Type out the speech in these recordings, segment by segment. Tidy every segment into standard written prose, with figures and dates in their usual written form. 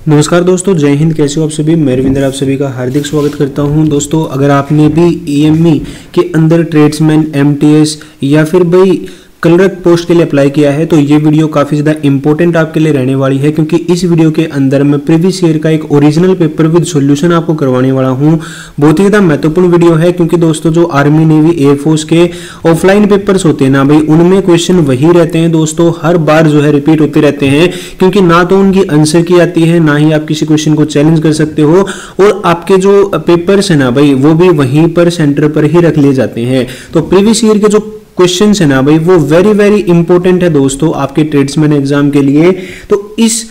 नमस्कार दोस्तों, जय हिंद। कैसे हो आप सभी? मैं रविंद्र आप सभी का हार्दिक स्वागत करता हूं। दोस्तों, अगर आपने भी ईएमई के अंदर ट्रेड्समैन, एमटीएस या फिर भाई क्लर्क पोस्ट के लिए अप्लाई किया है तो ये वीडियो काफ़ी ज़्यादा इंपॉर्टेंट आपके लिए रहने वाली है, क्योंकि इस वीडियो के अंदर मैं प्रीवियस ईयर का एक ओरिजिनल पेपर विद सॉल्यूशन आपको करवाने वाला हूँ। बहुत ही ज़्यादा महत्वपूर्ण वीडियो है, क्योंकि दोस्तों जो आर्मी, नेवी, एयरफोर्स के ऑफलाइन पेपर्स होते हैं ना भाई, उनमें क्वेश्चन वही रहते हैं दोस्तों, हर बार जो है रिपीट होते रहते हैं, क्योंकि ना तो उनकी आंसर की आती है, ना ही आप किसी क्वेश्चन को चैलेंज कर सकते हो, और आपके जो पेपर्स है ना भाई वो भी वहीं पर सेंटर पर ही रख लिए जाते हैं। तो प्रीवियस ईयर के जो क्वेश्चन है ना भाई वो वेरी इंपॉर्टेंट है दोस्तों आपके ट्रेड्समैन एग्जाम के लिए। तो इस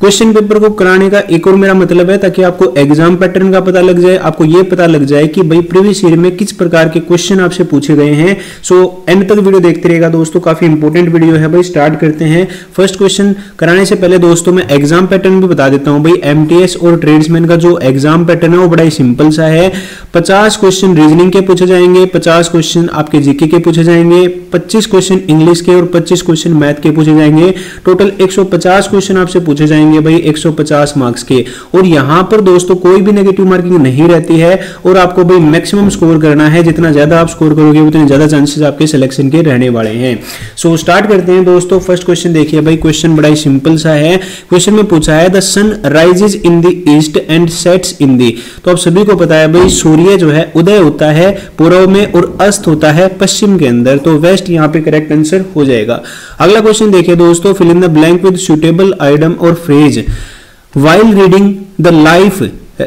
क्वेश्चन पेपर को कराने का एक और मेरा मतलब है ताकि आपको एग्जाम पैटर्न का पता लग जाए, आपको ये पता लग जाए कि भाई प्रीवियस ईयर में किस प्रकार के क्वेश्चन आपसे पूछे गए हैं। सो एंड तक वीडियो देखते रहेगा दोस्तों, काफी इंपॉर्टेंट वीडियो है भाई। स्टार्ट करते हैं। फर्स्ट क्वेश्चन कराने से पहले दोस्तों मैं एग्जाम पैटर्न भी बता देता हूं भाई। एमटीएस और ट्रेड्समैन का जो एग्जाम पैटर्न है वो बड़ा ही सिंपल सा है। 50 क्वेश्चन रीजनिंग के पूछे जाएंगे, 50 क्वेश्चन आपके जीके के पूछे जाएंगे, 25 क्वेश्चन इंग्लिश के और 25 क्वेश्चन मैथ के पूछे जाएंगे। टोटल 150 क्वेश्चन आपसे पूछे जाएंगे भाई 150 मार्क्स के। और यहां पर दोस्तों कोई भी नेगेटिव मार्किंग नहीं रहती है, और आपको भाई मैक्सिमम स्कोर करना है। जितना ज्यादा आप स्कोर करोगे उतने ज्यादा चांसेस आपके सिलेक्शन के रहने वाले हैं। सो स्टार्ट करते हैं दोस्तों। फर्स्ट क्वेश्चन देखिए भाई, क्वेश्चन बड़ा ही सिंपल सा है। क्वेश्चन में पूछा है the sun rises in the east and sets in the. तो आप सभी को पता है भाई सूर्य जो है उदय होता है पूर्व में और अस्त होता है पश्चिम के अंदर, तो वेस्ट यहाँ पे करेक्ट आंसर हो जाएगा। अगला क्वेश्चन देखिए दोस्तों, fill in the blank with suitable item और phrase. While reading the life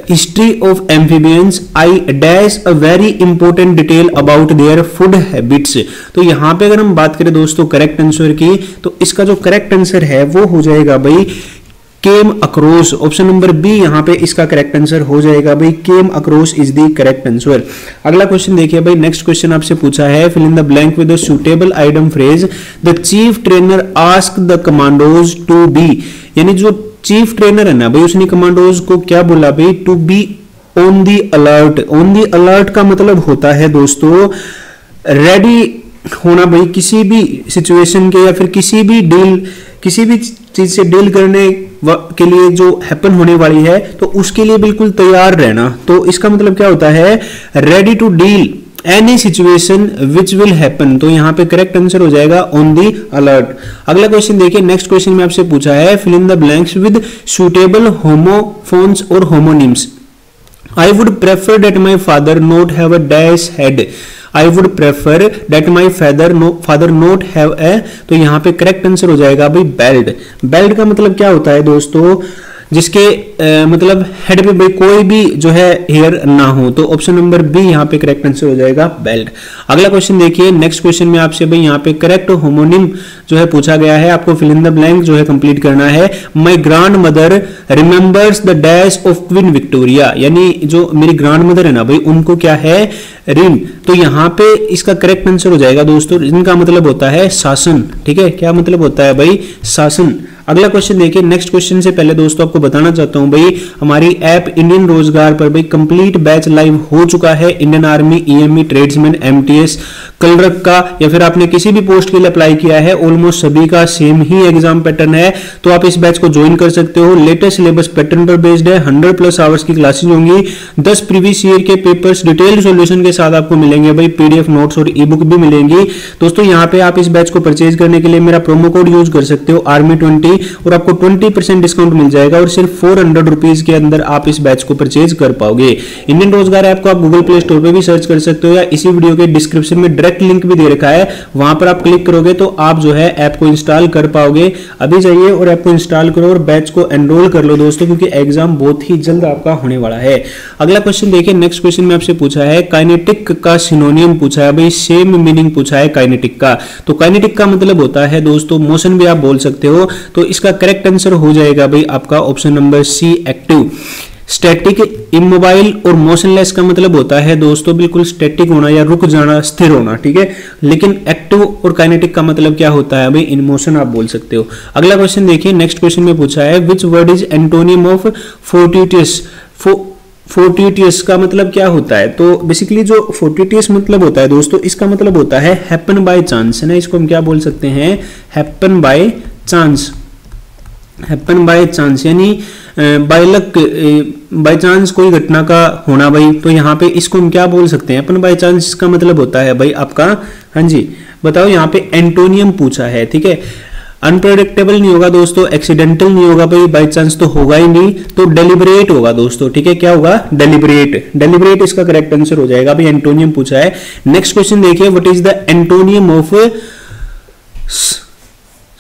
history of amphibians, I dash a very important detail about their food habits। तो यहाँ पे अगर हम बात करें दोस्तों करेक्ट आंसर की, तो इसका जो करेक्ट आंसर है वो हो जाएगा भाई came across. Option number B यहाँ पे इसका करेक्ट आंसर हो जाएगा भाई, came across is the correct answer. अगला क्वेश्चन देखिए भाई, नेक्स्ट क्वेश्चन आपसे पूछा है fill in the blank with the suitable item phrase. The chief trainer ask the commandos to be, यानी जो चीफ ट्रेनर है ना भाई उसने कमांडोज को क्या बोला भाई, to be on the alert. On the alert का मतलब होता है दोस्तों रेडी होना भाई, किसी भी सिचुएशन के या फिर किसी भी चीज से डील करने के लिए जो हैपन होने वाली है तो उसके लिए बिल्कुल तैयार रहना। तो इसका मतलब क्या होता है, ready to deal any situation which will happen. तो यहाँ पे करेक्ट आंसर हो जाएगा ऑन दी अलर्ट। अगला क्वेश्चन देखिए, नेक्स्ट क्वेश्चन में आपसे पूछा है fill in the blanks with suitable homophones और homonyms. I would prefer that my father not have a dash head. I would prefer that my father not have a, तो यहाँ पे correct answer हो जाएगा भाई बेल्ट। बेल्ट का मतलब क्या होता है दोस्तों, जिसके मतलब हेड पे भाई कोई भी जो है हेयर ना हो। तो ऑप्शन नंबर बी यहाँ पे करेक्ट आंसर हो जाएगा बेल्ट। अगला क्वेश्चन देखिए, नेक्स्ट क्वेश्चन में आपसे भाई यहाँ पे करेक्ट होमोनिम जो है पूछा गया है, आपको फिल इन द ब्लैंक जो है कंप्लीट करना है। My grand mother remembers the dash of Queen Victoria, यानी जो मेरी ग्रांड मदर है ना भाई उनको क्या है, रिन। तो यहाँ पे इसका करेक्ट आंसर हो जाएगा दोस्तों, रिन का मतलब होता है शासन। ठीक है, क्या मतलब होता है भाई, शासन। अगला क्वेश्चन देखिए, नेक्स्ट क्वेश्चन से पहले दोस्तों आपको बताना चाहता हूं भाई हमारी ऐप इंडियन रोजगार पर भाई कंप्लीट बैच लाइव हो चुका है। Indian army, EME, tradesman, MTS, clerk का या फिर आपने किसी भी पोस्ट के लिए अप्लाई किया है, ऑलमोस्ट सभी का सेम ही एग्जाम पैटर्न है। तो आप इस बैच को ज्वाइन कर सकते हो। लेटेस्ट सिलेबस पैटर्न पर बेस्ड है, 100+ आवर्स की क्लासेज होंगी, 10 प्रीवियस ईयर के पेपर्स डिटेल्ड सॉल्यूशन के साथ आपको मिलेंगे भाई, पीडीएफ नोट्स और ई बुक भी मिलेंगी। दोस्तों यहाँ पे आप इस बैच को परचेज करने के लिए मेरा प्रोमो कोड यूज कर सकते हो ARMY20, और आपको 20% डिस्काउंट मिल जाएगा, और सिर्फ 400 रुपीज के अंदर आप इस बैच को परचेज कर पाओगे। इंडियन रोजगार ऐप को आप गूगल प्ले स्टोर पे भी सर्च कर सकते हो, या इसी वीडियो के डिस्क्रिप्शन में डायरेक्ट लिंक भी दे रखा है, वहां पर आप क्लिक करोगे तो आप जो है ऐप को इंस्टॉल कर पाओगे। अभी जाइए और ऐप को इंस्टॉल करो और बैच को एनरोल कर लो दोस्तों, क्योंकि एग्जाम बहुत ही जल्द आपका होने वाला है। अगला क्वेश्चन देखिए, नेक्स्ट क्वेश्चन में आपसे पूछा है काइनेटिक का सिनोनियम पूछा है भाई, सेम मीनिंग पूछा है काइनेटिक का। तो काइनेटिक का मतलब होता है दोस्तों मोशन भी आप बोल सकते हो। तो इसका करेक्ट आंसर हो जाएगा भाई आपका option number C, active. Static, immobile और मोशनलेस का मतलब होता है दोस्तों बिल्कुल स्टैटिक होना या रुक जाना, स्थिर होना। ठीक है, लेकिन एक्टिव और काइनेटिक का मतलब क्या होता है भाई, इन मोशन आप बोल सकते हो। अगला क्वेश्चन देखिए, नेक्स्ट क्वेश्चन में पूछा है which word is antonym of fortuitous. Fortuitous का मतलब क्या होता है, तो बेसिकली जो फोर्टिटियस मतलब होता है दोस्तों, इसका मतलब होता है हैपन बाय चांस, है ना। इसको हम क्या बोल सकते हैं, happen by chance. Happen by chance यानी बाय लक, बाय चांस कोई घटना का होना भाई, तो यहाँ पे इसको हम क्या बोल सकते हैं? हैपन बाय चांस का मतलब होता है भाई आपका, हाँ जी बताओ, यहाँ पे एंटोनियम पूछा है, ठीक है। अनप्रेडिक्टेबल नहीं होगा दोस्तों, एक्सीडेंटल नहीं होगा भाई, बाय चांस तो होगा ही नहीं, तो डेलिबरेट होगा दोस्तों, ठीक है। क्या होगा? डेलिबरेट, डेलिबरेट इसका करेक्ट आंसर हो जाएगा भाई, एंटोनियम पूछा है। नेक्स्ट क्वेश्चन देखिए, what is the antonym of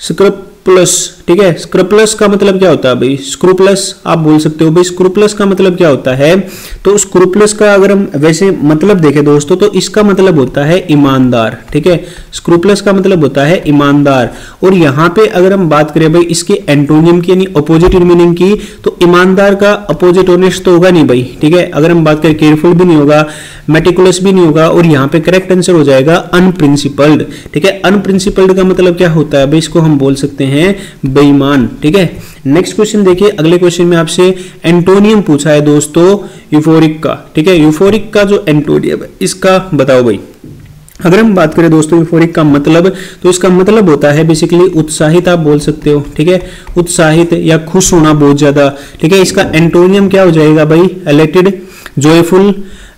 scrupulous, ठीक है। स्क्रप्लस का मतलब क्या होता है भाई? स्क्रूप्लस आप बोल सकते हो भाई, स्क्रूप्लस का मतलब क्या होता है? तो स्क्रूप्लस का अगर हम वैसे मतलब देखें दोस्तों, तो इसका मतलब होता है ईमानदार, ठीक है। स्क्रूप्लस का मतलब होता है ईमानदार। और यहाँ पे अगर हम बात करें भाई इसके एंटोनियम की यानी अपोजिट मीनिंग की, तो ईमानदार का अपोजिट ऑनेस्ट तो होगा नहीं भाई, ठीक है। अगर हम बात करें केयरफुल भी नहीं होगा, मेटिकुलस भी नहीं होगा, और यहाँ पे करेक्ट आंसर हो जाएगा अनप्रिंसिपल्ड, ठीक है। अनप्रिंसिपल्ड का मतलब क्या होता है भाई? इसको हम बोल सकते हैं बेईमान, ठीक है। नेक्स्ट क्वेश्चन देखिए, अगले क्वेश्चन में आपसे एंटोनियम पूछा है दोस्तों यूफोरिक का, ठीक है। यूफोरिक का जो एंटोनियम है इसका बताओ भाई। अगर हम बात करें दोस्तों यूफोरिक का मतलब, तो इसका मतलब होता है बेसिकली उत्साहित आप बोल सकते हो, ठीक है। उत्साहित या खुश होना बहुत ज्यादा, ठीक है। इसका एंटोनियम क्या हो जाएगा भाई? एलेटेड, जॉयफुल,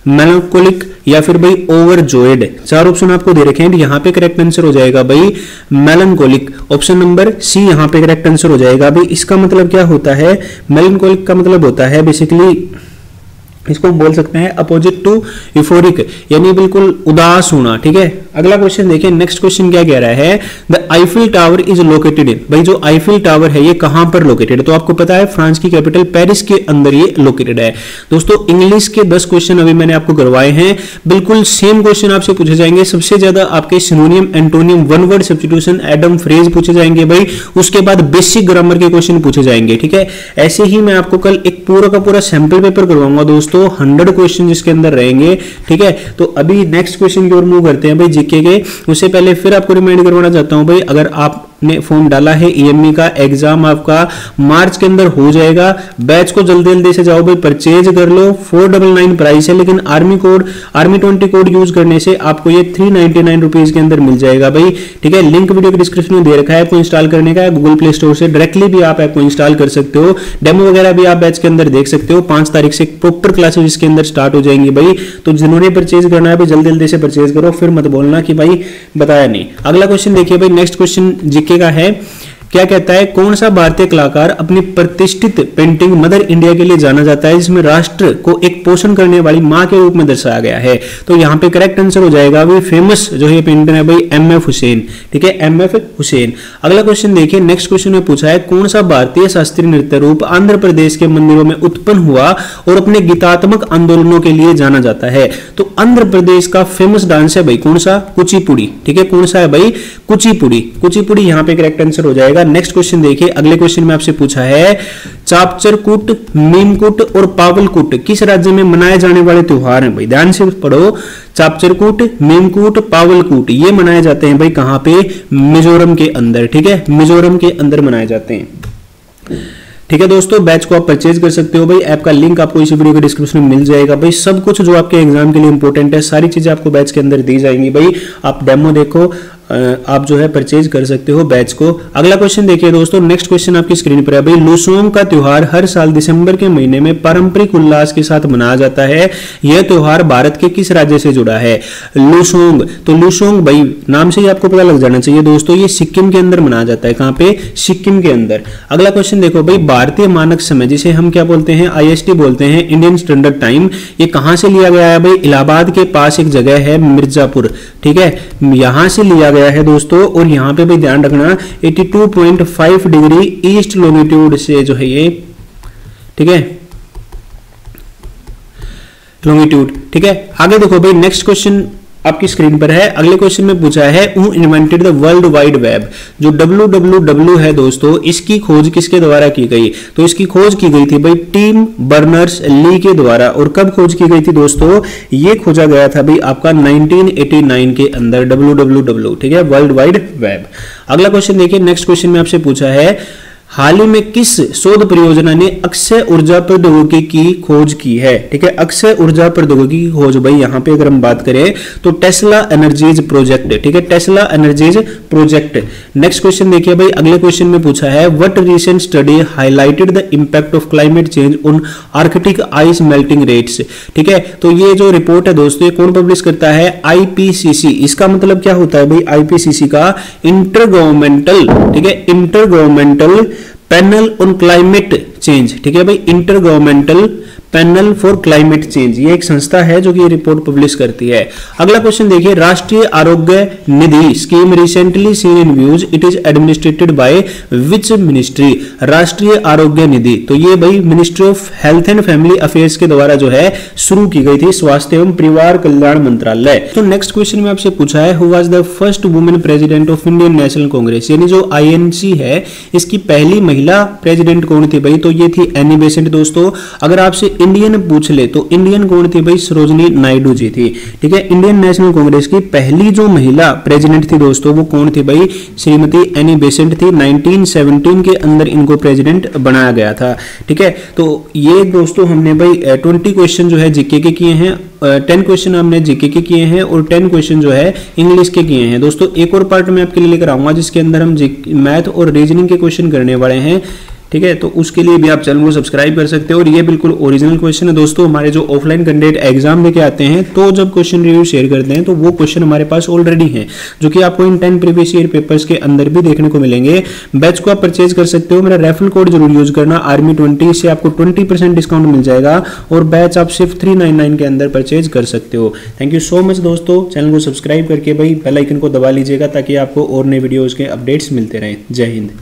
मेलांकोलिक या फिर भाई ओवरजॉयड। चार ऑप्शन आपको दे रखे हैं, यहाँ पे करेक्ट आंसर हो जाएगा भाई मेलांकोलिक, ऑप्शन नंबर सी यहाँ पे करेक्ट आंसर हो जाएगा भाई। इसका मतलब क्या होता है? मेलांकोलिक का मतलब होता है बेसिकली, इसको हम बोल सकते हैं अपोजिट टू यूफोरिक, यानी बिल्कुल उदास होना, ठीक है। अगला क्वेश्चन देखिए, नेक्स्ट क्वेश्चन क्या कह रहा है? The Eiffel tower is located in, भाई जो आईफिल टावर है ये कहां पर लोकेटेड है? तो आपको पता है फ्रांस की कैपिटल पेरिस के अंदर ये लोकेटेड है दोस्तों। इंग्लिश के 10 क्वेश्चन अभी मैंने आपको करवाए हैं, बिल्कुल सेम क्वेश्चन आपसे पूछे जाएंगे। सबसे ज्यादा आपके सिनोनियम, antonym, one word substitution, Adam, phrase पूछे जाएंगे भाई। उसके बाद बेसिक ग्रामर के क्वेश्चन पूछे जाएंगे, ठीक है। ऐसे ही मैं आपको कल एक पूरा का पूरा सैंपल पेपर करवाऊंगा दोस्तों, 100 क्वेश्चन जिसके अंदर रहेंगे, ठीक है। तो अभी नेक्स्ट क्वेश्चन की ओर मूव करते हैं भाई जीके के। उससे पहले फिर आपको रिमाइंड करवाना चाहता हूं भाई, अगर आपने फॉर्म डाला है ईएमई का, एग्जाम आपका मार्च के अंदर हो जाएगा। बैच को जल्दी जल्दी से जाओ भाई, परचेज कर लो। 499 प्राइस है, लेकिन आर्मी 20 कोड यूज करने से आपको ये 399 रुपीज के अंदर मिल जाएगा भाई, ठीक है। लिंक वीडियो के डिस्क्रिप्शन में दे रखा है, आपको इंस्टॉल करने का। गूगल प्ले स्टोर से डायरेक्टली भी आप ऐप को इंस्टॉल कर सकते हो। डेमो वगैरह भी आप बैच के अंदर देख सकते हो। 5 तारीख से प्रॉपर क्लासेस इसके अंदर स्टार्ट हो जाएंगी भाई। तो जिन्होंने परचेज करना है भाई जल्दी जल्दी से परचेज करो, फिर मत बोलना कि भाई बताया नहीं। अगला क्वेश्चन देखिए भाई, नेक्स्ट क्वेश्चन जीके का है। क्या कहता है? कौन सा भारतीय कलाकार अपनी प्रतिष्ठित पेंटिंग मदर इंडिया के लिए जाना जाता है, जिसमें राष्ट्र को एक पोषण करने वाली मां के रूप में दर्शाया गया है? तो यहाँ पे करेक्ट आंसर हो जाएगा भाई फेमस जो है पेंटर है भाई एमएफ हुसैन, ठीक है, एमएफ हुसैन। अगला क्वेश्चन देखिए, नेक्स्ट क्वेश्चन में पूछा है कौन सा भारतीय शास्त्रीय नृत्य रूप आंध्र प्रदेश के मंदिरों में उत्पन्न हुआ और अपने गीतात्मक आंदोलनों के लिए जाना जाता है? तो आंध्र प्रदेश का फेमस डांस है भाई कौन सा? कुचिपुड़ी, ठीक है। कौन सा है भाई? कुचिपुड़ी। कुचिपुड़ी यहाँ पे करेक्ट आंसर हो जाएगा। नेक्स्ट क्वेश्चन देखिए, अगले क्वेश्चन में आपसे पूछा है चापचरकूट, मीमकूट और पावलकूट किस राज्य में मनाए जाने वाले त्योहार हैं? भाई ध्यान से पढ़ो, चापचरकूट, मीमकूट, पावलकूट ये मनाए जाते हैं भाई कहां पे? मिजोरम के अंदर, ठीक है, मिजोरम के अंदर मनाए जाते हैं। ठीक है दोस्तों, बैच को आप परचेज कर सकते हो भाई। ऐप का लिंक आपको इसी वीडियो के डिस्क्रिप्शन में मिल जाएगा भाई। सब कुछ जो आपके एग्जाम के लिए इंपॉर्टेंट है सारी चीजें आपको बैच के अंदर दी जाएंगी भाई। आप डेमो देखो, आप जो है परचेज कर सकते हो बैच को। अगला क्वेश्चन देखिए दोस्तों, नेक्स्ट क्वेश्चन आपकी स्क्रीन पर है भाई। लुसोंग का त्योहार हर साल दिसंबर के महीने में पारंपरिक उल्लास के साथ मनाया जाता है। यह त्योहार भारत के किस राज्य से जुड़ा है? लुसोंग। तो लुसोंग भाई नाम से ही आपको पता लग जाना चाहिए दोस्तों, ये सिक्किम के अंदर मनाया जाता है। कहां पे? सिक्किम के अंदर। अगला क्वेश्चन देखो भाई, भारतीय मानक समय जिसे हम क्या बोलते हैं? IST बोलते हैं, इंडियन स्टैंडर्ड टाइम, ये कहां से लिया गया है भाई? इलाहाबाद के पास एक जगह है मिर्जापुर, ठीक है, यहां से लिया गया है दोस्तों। और यहां पे भी ध्यान रखना 82.5 डिग्री ईस्ट लॉन्गिट्यूड से जो है ये, ठीक है, लॉन्गिट्यूड, ठीक है। आगे देखो भाई, नेक्स्ट क्वेश्चन आपकी स्क्रीन पर है। अगले क्वेश्चन में पूछा है who invented the world wide web? जो WWW है दोस्तों, इसकी खोज किसके द्वारा की गई? तो इसकी खोज की गई थी भाई टिम बर्नर्स ली के द्वारा। और कब खोज की गई थी दोस्तों? ये खोजा गया था भाई आपका 1989 के अंदर WWW, ठीक है, वर्ल्ड वाइड वेब। अगला क्वेश्चन देखिए, नेक्स्ट क्वेश्चन में आपसे पूछा है हाल ही में किस शोध परियोजना ने अक्षय ऊर्जा प्रौद्योगिकी की खोज की है? ठीक है, अक्षय ऊर्जा प्रौद्योगिकी की खोज भाई यहाँ पे अगर हम बात करें तो टेस्ला एनर्जीज प्रोजेक्ट, ठीक है, Tesla energies project. Next question देखिए भाई, अगले क्वेश्चन में पूछा है what recent study highlighted the impact of climate change on Arctic ice melting rates. ठीक है, तो ये जो रिपोर्ट है दोस्तों, ये कौन पब्लिश करता है? आईपीसीसी। इसका मतलब क्या होता है भाई? आईपीसीसी का इंटर गवर्नमेंटल, ठीक है, inter governmental panel on climate change. ठीक है भाई, inter governmental panel for climate change, ये एक संस्था है जो कि ये रिपोर्ट पब्लिश करती है। अगला क्वेश्चन देखिए, Rashtriya Arogya Nidhi scheme recently seen in views, it is administered by which ministry? Rashtriya Arogya Nidhi, तो ये भाई ministry of health and family affairs के द्वारा जो है शुरू की गई थी, स्वास्थ्य एवं परिवार कल्याण मंत्रालय। तो नेक्स्ट क्वेश्चन में आपसे पूछा है who was the first women president of Indian national Congress, यानी जो आईएनसी है इसकी पहली महिला प्रेसिडेंट कौन थी भाई? तो ये थी एनी बेसेंट। दोस्तों अगर आपसे इंडियन पूछ ले तो इंडियन कौन थी भाई? सरोजनी नायडू जी थी। ठीक है, इंडियन नेशनल कांग्रेस की पहली जो महिला प्रेसिडेंट थी दोस्तों वो कौन थी भाई? श्रीमती एनी बेसेंट थी। 1917 के अंदर इनको प्रेसिडेंट बनाया गया था। ठीक है, तो ये दोस्तों हमने भाई 20 क्वेश्चन जो है जीके के किए हैं, 10 क्वेश्चन हमने जीके के किए हैं और 10 क्वेश्चन जो है इंग्लिश के किए हैं। दोस्तों एक और पार्ट मैं आपके लिए लेकर आऊंगा जिसके अंदर हम मैथ और रीजनिंग के क्वेश्चन करने वाले हैं। ठीक है, तो उसके लिए भी आप चैनल को सब्सक्राइब कर सकते हो और ये बिल्कुल ओरिजिनल क्वेश्चन है दोस्तों। हमारे जो ऑफलाइन कैंडिडेट एग्जाम लेके आते हैं तो जब क्वेश्चन रिव्यू शेयर करते हैं तो वो क्वेश्चन हमारे पास ऑलरेडी हैं जो कि आपको इन 10 प्रीवियस ईयर पेपर्स के अंदर भी देखने को मिलेंगे। बैच को आप परचेज कर सकते हो, मेरा रेफरल कोड जरूर यूज करना ARMY20, से आपको 20% डिस्काउंट मिल जाएगा और बैच आप सिर्फ 399 के अंदर परचेज कर सकते हो। थैंक यू सो मच दोस्तों, चैनल को सब्सक्राइब करके भाई बेल आइकन को दबा लीजिएगा ताकि आपको और नए वीडियोज के अपडेट्स मिलते रहें। जय हिंद।